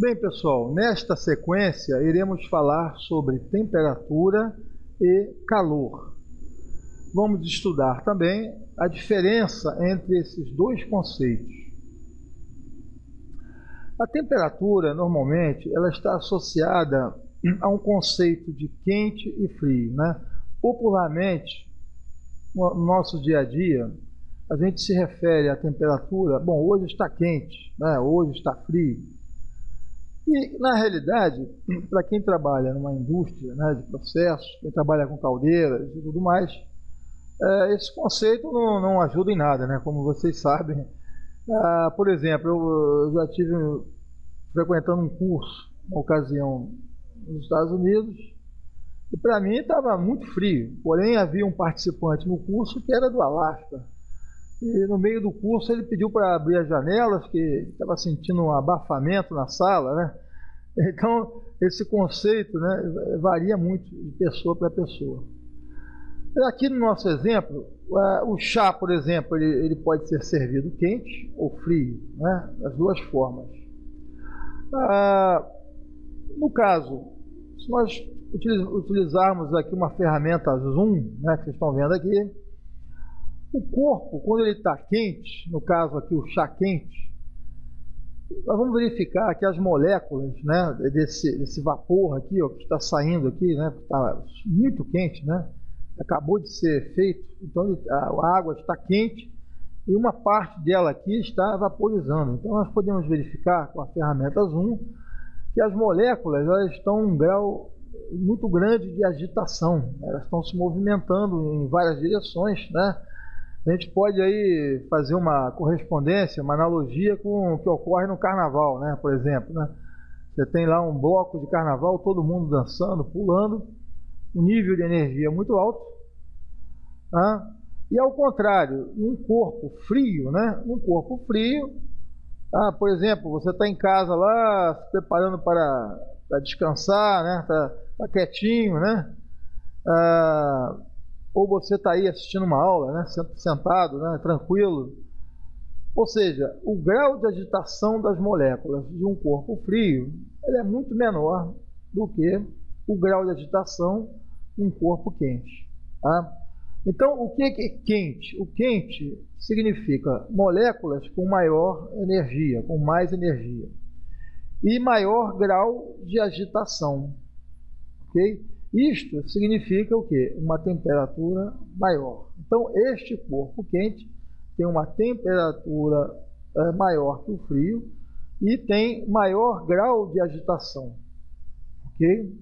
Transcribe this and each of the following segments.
Bem, pessoal, nesta sequência iremos falar sobre temperatura e calor. Vamos estudar também a diferença entre esses dois conceitos. A temperatura, normalmente, ela está associada a um conceito de quente e frio, né? Popularmente, no nosso dia a dia, a gente se refere à temperatura, bom, hoje está quente, né? Hoje está frio. E, na realidade, para quem trabalha numa indústria, né, de processos, quem trabalha com caldeiras e tudo mais, esse conceito não ajuda em nada, né? Como vocês sabem. Por exemplo, eu já estive frequentando um curso, uma ocasião, nos Estados Unidos, e para mim estava muito frio, porém havia um participante no curso que era do Alasca. E no meio do curso ele pediu para abrir as janelas, que estava sentindo um abafamento na sala, né? Então, esse conceito, né, varia muito de pessoa para pessoa. Aqui no nosso exemplo, o chá, por exemplo, ele pode ser servido quente ou frio, né? Das duas formas. No caso, se nós utilizarmos aqui uma ferramenta Zoom, né, que vocês estão vendo aqui, o corpo, quando ele está quente, no caso aqui o chá quente, nós vamos verificar que as moléculas, né, desse vapor aqui, ó, que está saindo aqui, né, que está muito quente, né, acabou de ser feito, então a água está quente e uma parte dela aqui está vaporizando. Então nós podemos verificar com a ferramenta Zoom que as moléculas elas estão em um grau muito grande de agitação, elas estão se movimentando em várias direções, né? A gente pode aí fazer uma correspondência, uma analogia com o que ocorre no carnaval, né? Por exemplo, né? Você tem lá um bloco de carnaval, todo mundo dançando, pulando, um nível de energia muito alto, né? E ao contrário, um corpo frio, né? Um corpo frio, por exemplo, você está em casa lá, se preparando para descansar, né? Tá quietinho, né? Ou você está aí assistindo uma aula, né, sentado, né, tranquilo. Ou seja, o grau de agitação das moléculas de um corpo frio ele é muito menor do que o grau de agitação de um corpo quente. Tá? Então, o que é quente? O quente significa moléculas com maior energia, com mais energia. E maior grau de agitação. Ok? Isto significa o quê? Uma temperatura maior. Então, este corpo quente tem uma temperatura maior que o frio e tem maior grau de agitação. Ok?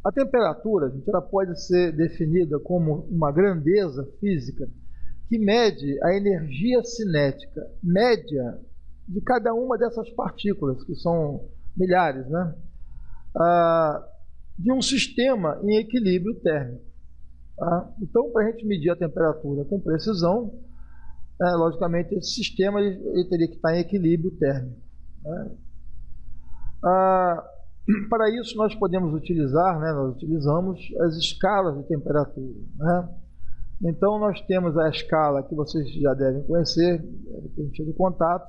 A temperatura, gente, ela pode ser definida como uma grandeza física que mede a energia cinética média de cada uma dessas partículas, que são milhares, né? De um sistema em equilíbrio térmico. Tá? Então, para a gente medir a temperatura com precisão, logicamente, esse sistema ele teria que estar em equilíbrio térmico. Né? Para isso, nós podemos utilizar, né, nós utilizamos as escalas de temperatura. Né? Então, nós temos a escala que vocês já devem conhecer, devem ter tido contato,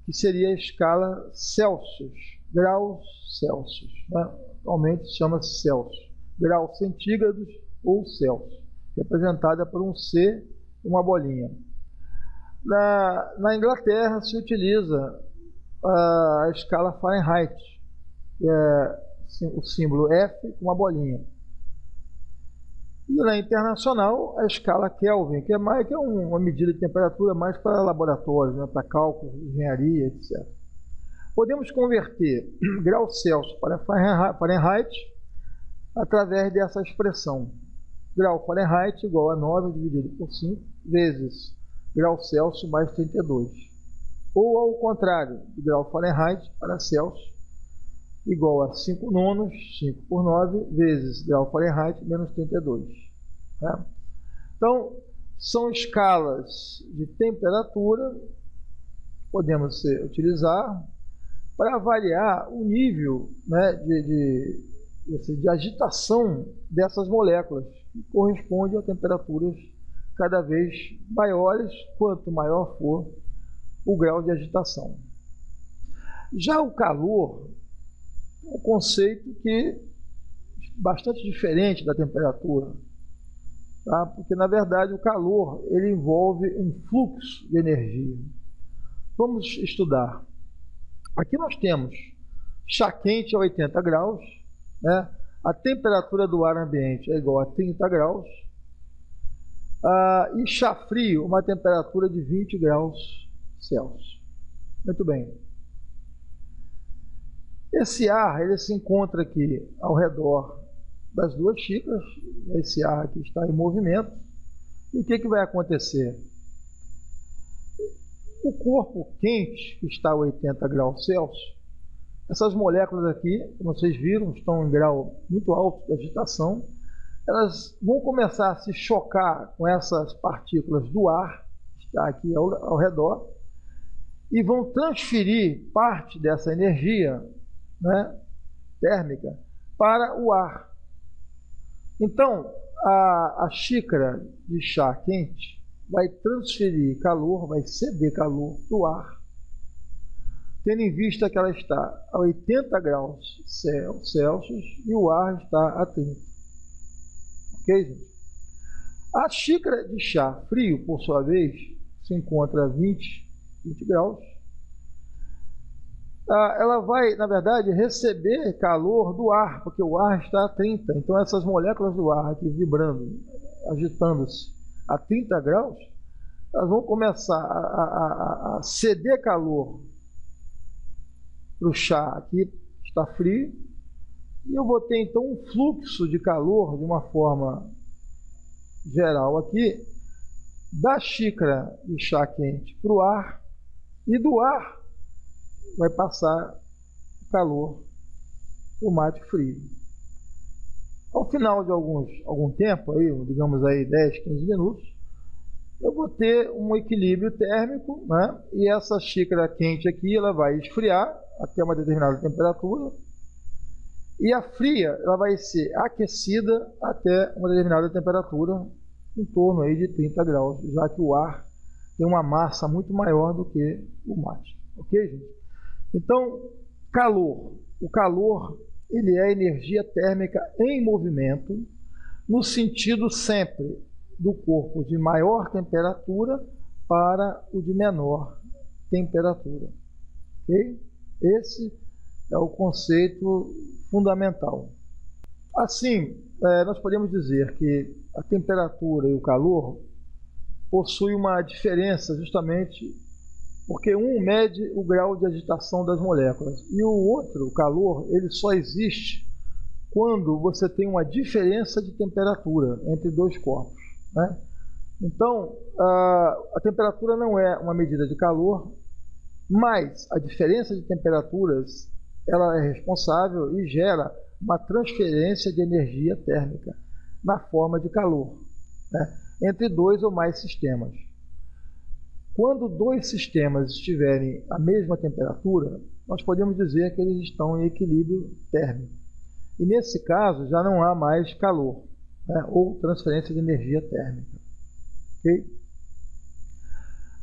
que seria a escala Celsius, graus Celsius, né? Atualmente chama-se Celsius, graus centígrados ou Celsius, representada por um C e uma bolinha. Na Inglaterra se utiliza a escala Fahrenheit, que é o símbolo F com uma bolinha. E na internacional a escala Kelvin, que é uma medida de temperatura mais para laboratórios, né? Para cálculo, engenharia, etc. Podemos converter grau Celsius para Fahrenheit através dessa expressão. Grau Fahrenheit igual a 9 dividido por 5 vezes grau Celsius mais 32. Ou ao contrário, grau Fahrenheit para Celsius igual a 5 nonos, 5 por 9, vezes grau Fahrenheit menos 32. Tá? Então, são escalas de temperatura que podemos utilizar para avaliar o nível, né, de agitação dessas moléculas, que corresponde a temperaturas cada vez maiores, quanto maior for o grau de agitação. Já o calor é um conceito que é bastante diferente da temperatura, tá? Porque, na verdade, o calor ele envolve um fluxo de energia. Vamos estudar. Aqui nós temos chá quente a 80 graus, né? A temperatura do ar ambiente é igual a 30 graus, e chá frio, uma temperatura de 20 graus Celsius. Muito bem. Esse ar ele se encontra aqui ao redor das duas xícaras. Esse ar aqui está em movimento. E o que vai acontecer? O corpo quente, que está a 80 graus Celsius, essas moléculas aqui, como vocês viram, estão em grau muito alto de agitação. Elas vão começar a se chocar com essas partículas do ar, que está aqui ao redor, e vão transferir parte dessa energia, né, térmica para o ar. Então, a xícara de chá quente vai transferir calor, vai ceder calor do ar, tendo em vista que ela está a 80 graus Celsius e o ar está a 30. Ok, gente? A xícara de chá frio, por sua vez, se encontra a 20 graus. Ela vai, na verdade, receber calor do ar, porque o ar está a 30. Então, essas moléculas do ar aqui vibrando, agitando-se a 30 graus, elas vão começar a ceder calor para o chá aqui, que está frio, e eu vou ter, então, um fluxo de calor, de uma forma geral aqui, da xícara de chá quente para o ar, e do ar vai passar o calor para o mate frio. Ao final de algum tempo, aí, digamos aí 10, 15 minutos, eu vou ter um equilíbrio térmico, né? E essa xícara quente aqui, ela vai esfriar até uma determinada temperatura, e a fria, ela vai ser aquecida até uma determinada temperatura, em torno aí de 30 graus, já que o ar tem uma massa muito maior do que o mate. Ok, gente? Então, calor. O calor, ele é energia térmica em movimento, no sentido sempre do corpo de maior temperatura para o de menor temperatura. Ok? Esse é o conceito fundamental. Assim, nós podemos dizer que a temperatura e o calor possuem uma diferença justamente porque um mede o grau de agitação das moléculas e o outro, o calor, ele só existe quando você tem uma diferença de temperatura entre dois corpos, né? Então, a temperatura não é uma medida de calor, mas a diferença de temperaturas ela é responsável e gera uma transferência de energia térmica na forma de calor, né, entre dois ou mais sistemas. Quando dois sistemas estiverem à mesma temperatura, nós podemos dizer que eles estão em equilíbrio térmico. E nesse caso já não há mais calor, né, ou transferência de energia térmica. Okay?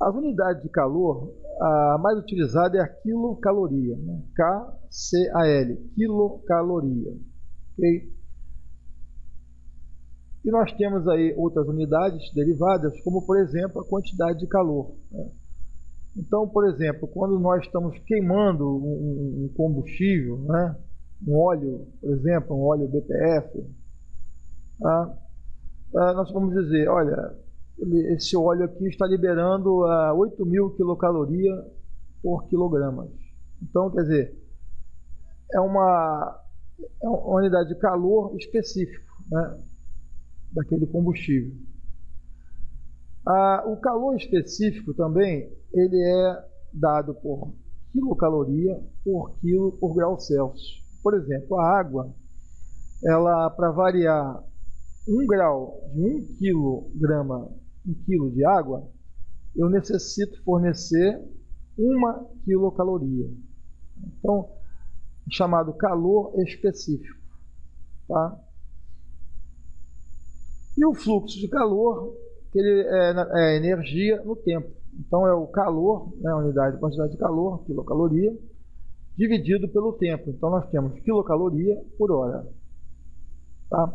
As unidades de calor, a mais utilizada é a quilocaloria, né? KCAL, quilocaloria. Okay? E nós temos aí outras unidades derivadas, como, por exemplo, a quantidade de calor, né? Então, por exemplo, quando nós estamos queimando um combustível, né? Um óleo, por exemplo, um óleo BPF, nós vamos dizer, olha, esse óleo aqui está liberando 8.000 quilocalorias por quilograma. Então, quer dizer, é uma unidade de calor específico, né, daquele combustível. O calor específico também, ele é dado por quilocaloria por quilo por grau Celsius. Por exemplo, a água, ela, para variar 1 grau de 1 quilo de água, eu necessito fornecer 1 quilocaloria. Então, chamado calor específico, tá? E o fluxo de calor, que ele é energia no tempo. Então, é o calor, né, a unidade de quantidade de calor, quilocaloria, dividido pelo tempo. Então, nós temos quilocaloria por hora. Tá?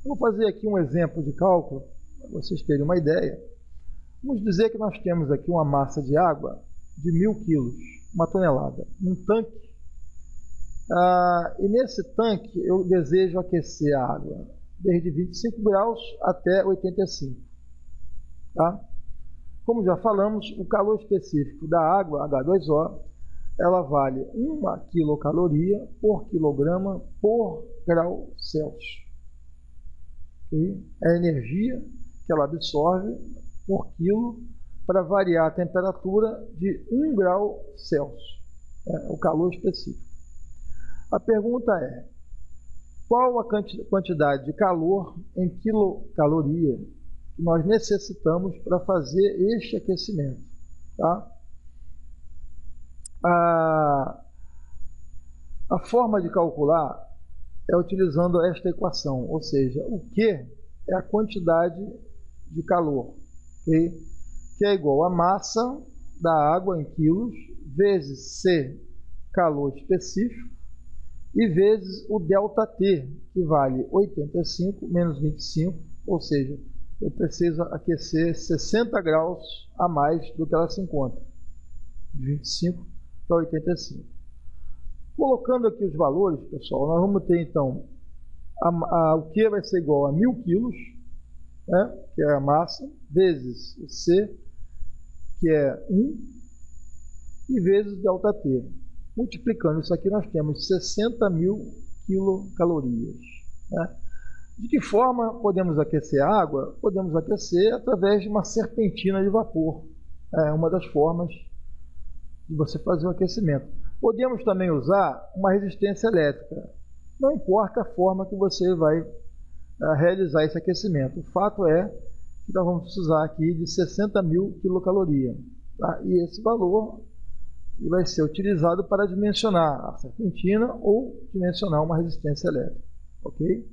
Eu vou fazer aqui um exemplo de cálculo, para vocês terem uma ideia. Vamos dizer que nós temos aqui uma massa de água de 1000 quilos, uma tonelada, num tanque. E nesse tanque eu desejo aquecer a água desde 25 graus até 85. Tá? Como já falamos, o calor específico da água, H2O, ela vale 1 quilocaloria por quilograma por grau Celsius. Okay? É a energia que ela absorve por quilo para variar a temperatura de 1 grau Celsius. É o calor específico. A pergunta é, qual a quantidade de calor em quilocaloria que nós necessitamos para fazer este aquecimento? Tá? A forma de calcular é utilizando esta equação, ou seja, o Q é a quantidade de calor, okay? Que é igual a massa da água em quilos vezes C, calor específico, e vezes o ΔT, que vale 85 menos 25, ou seja, eu preciso aquecer 60 graus a mais do que ela se encontra, de 25 para 85. Colocando aqui os valores, pessoal, nós vamos ter então, o Q vai ser igual a 1000 quilos, né, que é a massa, vezes o C, que é 1, e vezes o ΔT. Multiplicando isso aqui, nós temos 60.000 quilocalorias. Né? De que forma podemos aquecer a água? Podemos aquecer através de uma serpentina de vapor. É uma das formas de você fazer o aquecimento. Podemos também usar uma resistência elétrica. Não importa a forma que você vai realizar esse aquecimento. O fato é que nós vamos precisar aqui de 60.000 quilocalorias. Tá? E esse valor vai ser utilizado para dimensionar a serpentina ou dimensionar uma resistência elétrica. Ok?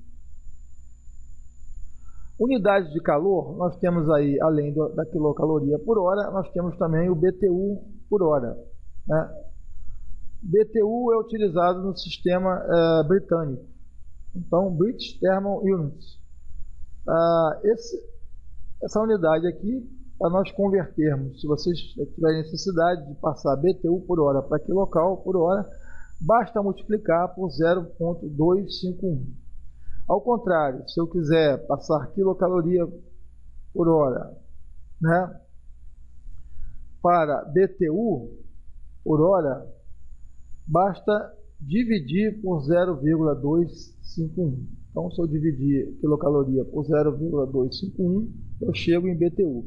Unidade de calor, nós temos aí, além da quilocaloria por hora, nós temos também o BTU por hora. Né? BTU é utilizado no sistema britânico. Então, British Thermal Units. Essa unidade aqui, para nós convertermos, se vocês tiverem necessidade de passar BTU por hora para quilocal por hora, basta multiplicar por 0,251. Ao contrário, se eu quiser passar quilocaloria por hora, né, para BTU por hora, basta dividir por 0,251. Então, se eu dividir quilocaloria por 0,251, eu chego em BTU.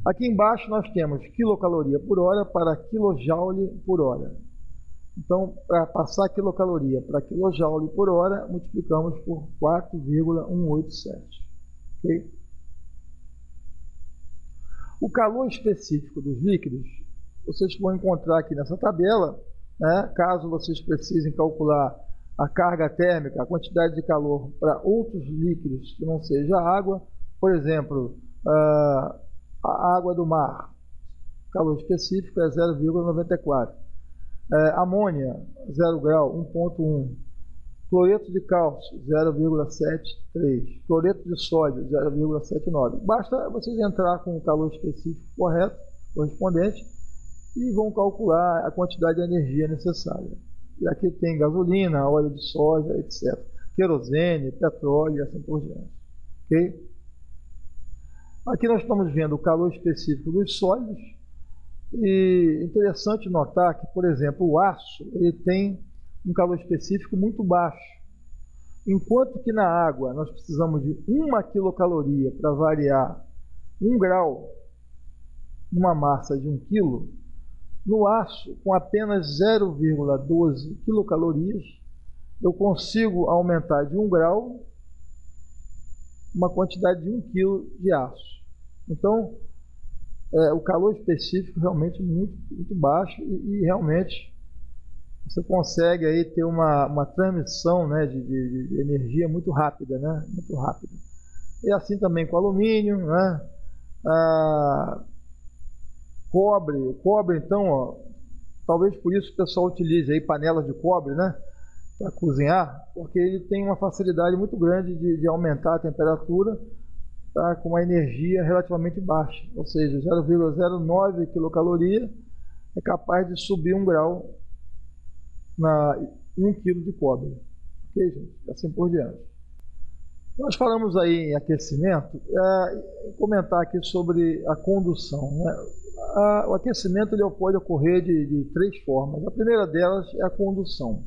Aqui embaixo nós temos quilocaloria por hora para quilojoule por hora. Então, para passar quilocaloria para quilojoule por hora, multiplicamos por 4,187. Okay? O calor específico dos líquidos, vocês vão encontrar aqui nessa tabela, né? Caso vocês precisem calcular a carga térmica, a quantidade de calor para outros líquidos que não seja água, por exemplo, a água do mar, o calor específico é 0,94. Amônia, 0 grau, 1,1. Cloreto de cálcio, 0,73. Cloreto de sódio, 0,79. Basta vocês entrar com o calor específico correspondente e vão calcular a quantidade de energia necessária. E aqui tem gasolina, óleo de soja, etc. Querosene, petróleo e assim por diante. Ok? Aqui nós estamos vendo o calor específico dos sólidos. E interessante notar que, por exemplo, o aço ele tem um calor específico muito baixo. Enquanto que na água nós precisamos de 1 quilocaloria para variar 1 grau numa massa de 1 quilo, no aço, com apenas 0,12 quilocalorias, eu consigo aumentar de 1 grau uma quantidade de 1 quilo de aço. Então, o calor específico realmente muito, muito baixo e realmente você consegue aí ter uma transmissão, né, de energia muito rápida, né, muito rápida. E assim também com alumínio, né, cobre então, ó, Talvez por isso o pessoal utilize aí panelas de cobre, né, para cozinhar, porque ele tem uma facilidade muito grande de aumentar a temperatura, tá, com uma energia relativamente baixa, ou seja, 0,09 quilocaloria é capaz de subir 1 grau em 1 quilo de cobre. Ok, gente? Assim por diante. Nós falamos aí em aquecimento, comentar aqui sobre a condução, né? O aquecimento ele pode ocorrer de 3 formas. A primeira delas é a condução.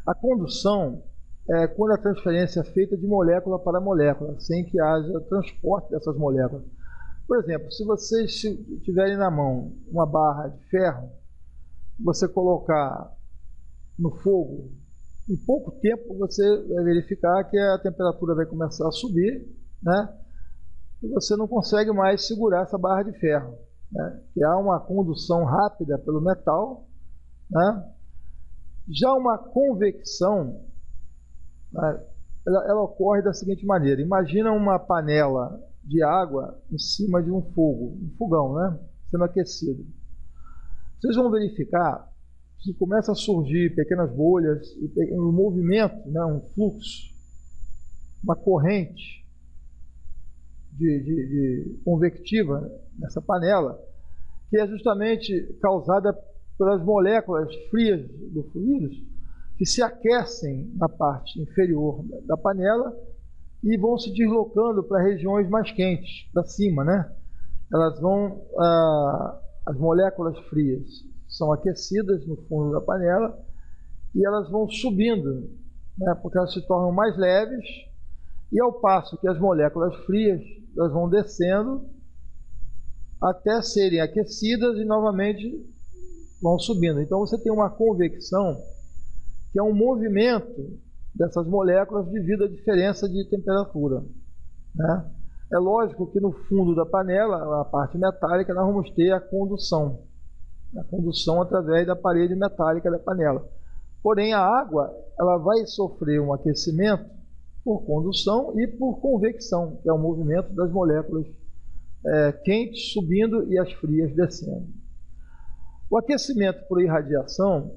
A condução é quando a transferência é feita de molécula para molécula, sem que haja transporte dessas moléculas. Por exemplo, se vocês tiverem na mão uma barra de ferro, você colocar no fogo, em pouco tempo você vai verificar que a temperatura vai começar a subir, né? E você não consegue mais segurar essa barra de ferro, né? Que há uma condução rápida pelo metal, né? Já uma convecção, né, ela ocorre da seguinte maneira: imagina uma panela de água em cima de um fogo, um fogão, né, sendo aquecido. Vocês vão verificar que começa a surgir pequenas bolhas, um movimento, né, um fluxo, uma corrente de convectiva nessa panela, que é justamente causada pelas moléculas frias do fluido, que se aquecem na parte inferior da panela e vão se deslocando para regiões mais quentes, para cima, né? Elas vão, as moléculas frias são aquecidas no fundo da panela e elas vão subindo, né? Porque elas se tornam mais leves, e ao passo que as moléculas frias elas vão descendo até serem aquecidas e novamente vão subindo. Então você tem uma convecção, que é um movimento dessas moléculas devido à diferença de temperatura, né? É lógico que no fundo da panela, a parte metálica, nós vamos ter a condução através da parede metálica da panela. Porém, a água ela vai sofrer um aquecimento por condução e por convecção, que é o movimento das moléculas quentes subindo e as frias descendo. O aquecimento por irradiação,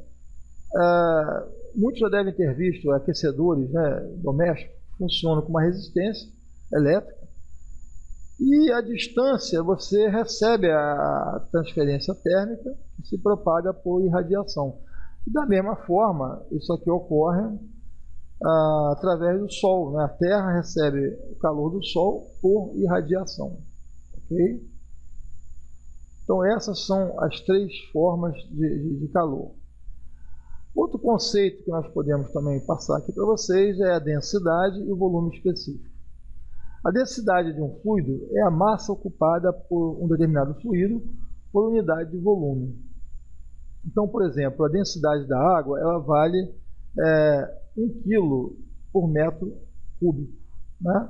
muitos já devem ter visto aquecedores, né, domésticos, que funcionam com uma resistência elétrica, e à distância você recebe a transferência térmica que se propaga por irradiação. E da mesma forma, isso aqui ocorre através do Sol, né? A Terra recebe o calor do Sol por irradiação. Ok? Então essas são as 3 formas de calor. Outro conceito que nós podemos também passar aqui para vocês é a densidade e o volume específico. A densidade de um fluido é a massa ocupada por um determinado fluido por unidade de volume. Então, por exemplo, a densidade da água ela vale 1 kg por metro cúbico, né?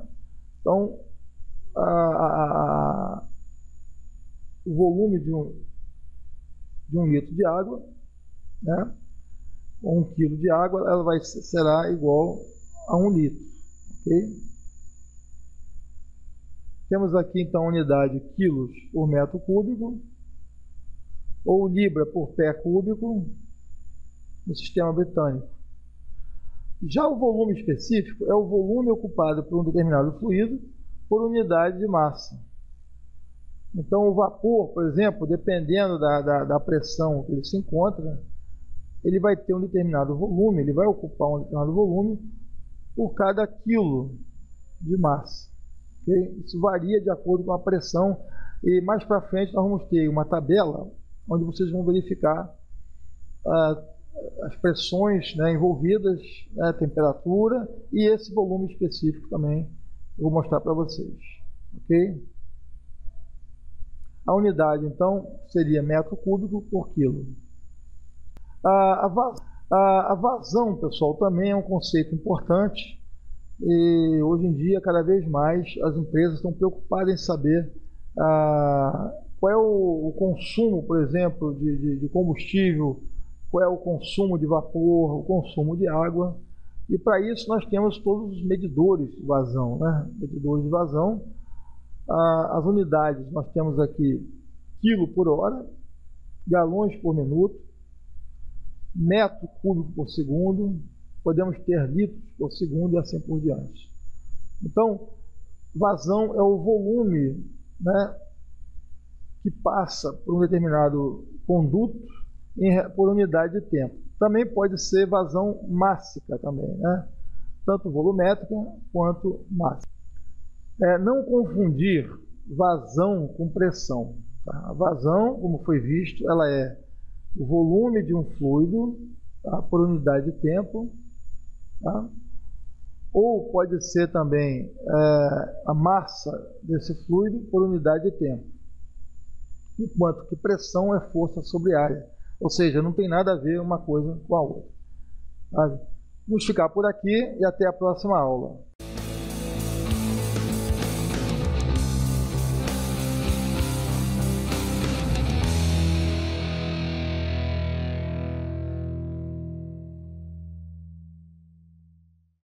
Então, o volume de um litro de água, né, 1 kg de água, ela será igual a 1 litro. Ok? Temos aqui então a unidade quilos por metro cúbico, ou libra por pé cúbico, no sistema britânico. Já o volume específico é o volume ocupado por um determinado fluido por unidade de massa. Então o vapor, por exemplo, dependendo da pressão que ele se encontra, ele vai ter um determinado volume, ele vai ocupar um determinado volume por cada quilo de massa. Okay? Isso varia de acordo com a pressão, e mais para frente nós vamos ter uma tabela onde vocês vão verificar as pressões, né, envolvidas, né, a temperatura e esse volume específico também eu vou mostrar para vocês. Ok? A unidade então seria metro cúbico por quilo. A vazão, pessoal, também é um conceito importante, e hoje em dia cada vez mais as empresas estão preocupadas em saber qual é o consumo, por exemplo, de combustível, qual é o consumo de vapor, o consumo de água, e para isso nós temos todos os medidores de vazão, né? Medidores de vazão. As unidades nós temos aqui quilo por hora, galões por minuto, metro cúbico por segundo, podemos ter litros por segundo e assim por diante. Então, vazão é o volume, né, que passa por um determinado conduto por unidade de tempo. Também pode ser vazão mássica também, né? Tanto volumétrica quanto mássica. Não confundir vazão com pressão. Tá? A vazão, como foi visto, ela é o volume de um fluido, tá, por unidade de tempo, tá? Ou pode ser também a massa desse fluido por unidade de tempo. Enquanto que pressão é força sobre área. Ou seja, não tem nada a ver uma coisa com a outra. Tá? Vamos ficar por aqui e até a próxima aula.